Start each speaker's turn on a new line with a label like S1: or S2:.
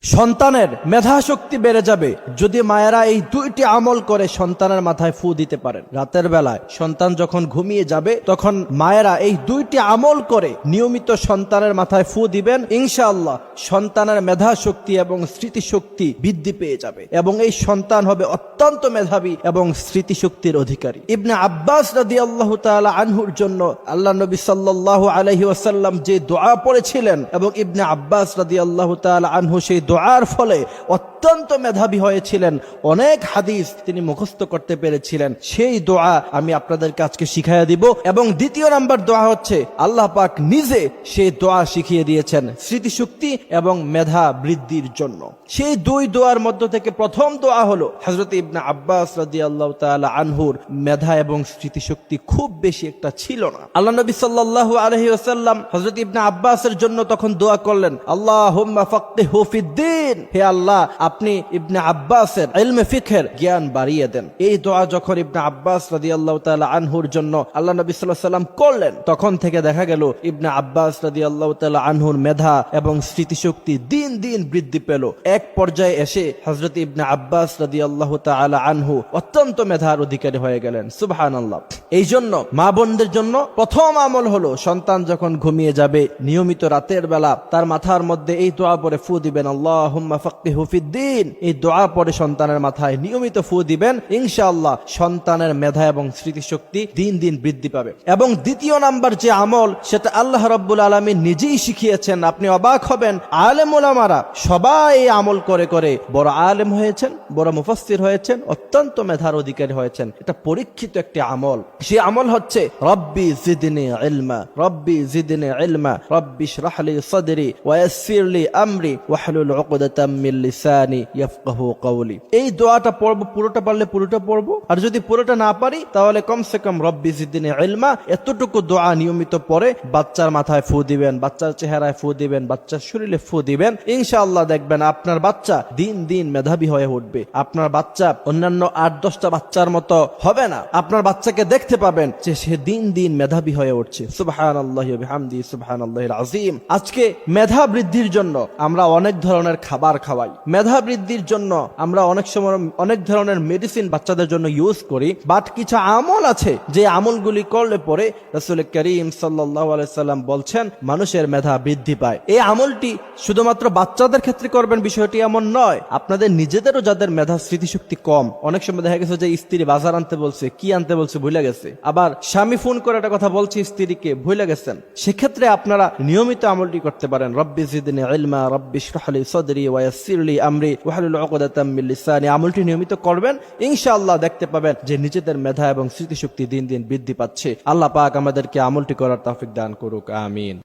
S1: সন্তানের মেধাশক্তি বেড়ে যাবে যদি মায়েরা এই দুইটি আমল করে সন্তানের মাথায় ফু দিতে পারেন। রাতের বেলায় সন্তান যখন ঘুমিয়ে যাবে তখন মায়েরা এই দুইটি আমল করে নিয়মিত সন্তানের মাথায় ফু দিবেন, ইনশাআল্লাহ সন্তানের মেধাশক্তি এবং স্মৃতিশক্তি বৃদ্ধি পেয়ে যাবে এবং এই সন্তান হবে অত্যন্ত মেধাবী এবং স্মৃতিশক্তির অধিকারী। ইবনে আব্বাস রাদিয়াল্লাহু তাআলা আনহুর জন্য আল্লাহ নবী সাল্লাল্লাহু আলাইহি ওয়াসাল্লাম যে দোয়া পড়েছিলেন এবং ইবনে আব্বাস রাদিয়াল্লাহু তাআলা আনহু সেই দোয়ার ফলে অত্যন্ত মেধাবী হয়েছিলেন, অনেক হাদিস তিনি মুখস্থ করতে পেরেছিলেন। সেই দোয়া আমি আপনাদেরকে আজকে শিখাইয়া দিব এবং দ্বিতীয় নাম্বার দোয়া হচ্ছে আল্লাহ পাক নিজে সেই দোয়া শিখিয়ে দিয়েছেন স্মৃতিশক্তি এবং মেধা বৃদ্ধির জন্য। সেই দুই দোয়ার মধ্য থেকে প্রথম দোয়া হলো হযরত ইবনে আব্বাস রাদিয়াল্লাহু তাআলা আনহুর মেধা এবং স্মৃতিশক্তি খুব বেশি একটা ছিল না। আল্লাহ নবী সাল্লাল্লাহু আলাইহি ওয়াসাল্লাম হযরত ইবনে আব্বাসের জন্য তখন দোয়া করলেন, আল্লাহুম্মা ফাক্কিহু ফিদ্দীন, হে আল্লাহ আপনি ইবনে আব্বাসের ইলমে ফিকহের জ্ঞান বাড়িয়ে দেন। এই দোয়া যখন ইবনে আব্বাস রাদিয়াল্লাহু তাআলা আনহুর জন্য আল্লাহ নবী সাল্লাল্লাহু আলাইহি ওয়াসাল্লাম করলেন, তখন থেকে দেখা গেল ইবনে আব্বাস রাদিয়াল্লাহু তাআলা আনহুর মেধা এবং স্মৃতিশক্তি দিন দিন বৃদ্ধি পেল। এক পর্যায়ে এসে হযরত ইবনে আব্বাস রাদিয়াল্লাহু তাআলা আনহু অত্যন্ত মেধার অধিকারী হয়ে গেলেন। সুবহানাল্লাহ। এই জন্য মা বোনদের জন্য প্রথম আমল হলো সন্তান যখন ঘুমিয়ে যাবে নিয়মিত রাতের বেলা তার মাথার মধ্যে এই দোয়া পড়ে ফু দিবেন, আল্লাহুম্মা ফাক্কিহু ফিদ্দীন। এই দোয়া পড়ে সন্তানের মাথায় নিয়মিত ফু দিবেন, ইনশাআল্লাহ সন্তানের মেধা এবং স্মৃতিশক্তি দিন দিন বৃদ্ধি পাবে। এবং দ্বিতীয় নাম্বার যে আমল সেটা আল্লাহ রাব্বুল আলামিন নিজেই শিখিয়েছেন। আপনি অবাক হবেন, আলেম উলামারা সবাই এই আমল করে করে বড় আলেম হয়েছেন, বড় মুফাসসির হয়েছেন, অত্যন্ত মেধার অধিকারী হয়েছেন। এটা পরীক্ষিত একটি আমল। সেই আমল হচ্ছে রব্বি জিদনি ইলমা, রব্বি জিদনি ইলমা, রব্বি ইশরাহ লি সাদরি ওয়া ইয়াসসির লি আমরি ওয়াহলুল উকদাতাম মিন লিসানি ইয়াফকাহু কওলি। এই দোয়াটা পড়ব, পুরোটা পারলে পুরোটা পড়ব, আর যদি পুরোটা না পারি তাহলে কমসে কম রব্বি জিদনি ইলমা এতটুকু দোয়া নিয়মিত পড়ে বাচ্চার মাথায় ফু দিবেন, বাচ্চার চেহারায় ফু দিবেন, বাচ্চার শরীরে ফু দিবেন, ইনশাআল্লাহ দেখবেন আপনার বাচ্চা দিন দিন মেধাবী হয়ে উঠবে। আপনার বাচ্চা অন্যান্য 8-10টা বাচ্চার মতো হবে না। আপনার বাচ্চাকে দেখতে পাবেন যে সে দিন দিন মেধাবী হয়ে উঠছে। সুবহানাল্লাহি ওয়া বিহামদিহি সুবহানাল্লাহিল আযীম। আজকে মেধা বৃদ্ধির জন্য আমরা অনেক ধরনের খাবার খাওয়াই, মেধা বৃদ্ধির জন্য আমরা অনেক সময় অনেক ধরনের মেডিসিন বাচ্চাদের জন্য ইউজ করি, বাট কিছু আমল আছে যে আমলগুলি করলে পরে রাসূল করিম সাল্লাল্লাহু আলাইহি সাল্লাম বলছেন মানুষের মেধা বৃদ্ধি পায়। এই আমলটি শুধুমাত্র বাচ্চাদের ক্ষেত্রে করবেন বিষয়টি এমন নয়, আপনাদের নিজেদেরও যাদের মেধা স্মৃতিশক্তি কম, অনেক সময় দেখা গেছে যে স্ত্রী বাজার আনতে বলছে, কি আনতে বলছে ভুলে গেছে, আবার স্বামী ফোন করে একটা কথা বলছে স্ত্রীকে ভুলে গেছেন, সেক্ষেত্রে আপনারা নিয়মিত আমলটি করতে পারেন। রব্বি জিদনি ইলমা, রব্বি ইশরাহ লি সাদরি ওয়া ইয়াসসির লি আমরি ওয়াহলুল উকদাতাম মিন লিসানি। আমলটি নিয়মিত করবেন, ইনশাআল্লাহ দেখতে পাবেন যে নিজেদের মেধা এবং স্মৃতিশক্তি দিন দিন বৃদ্ধি পাচ্ছে। আল্লাহ পাক আমাদেরকে আমলটি করার তৌফিক দান করুক, আমিন।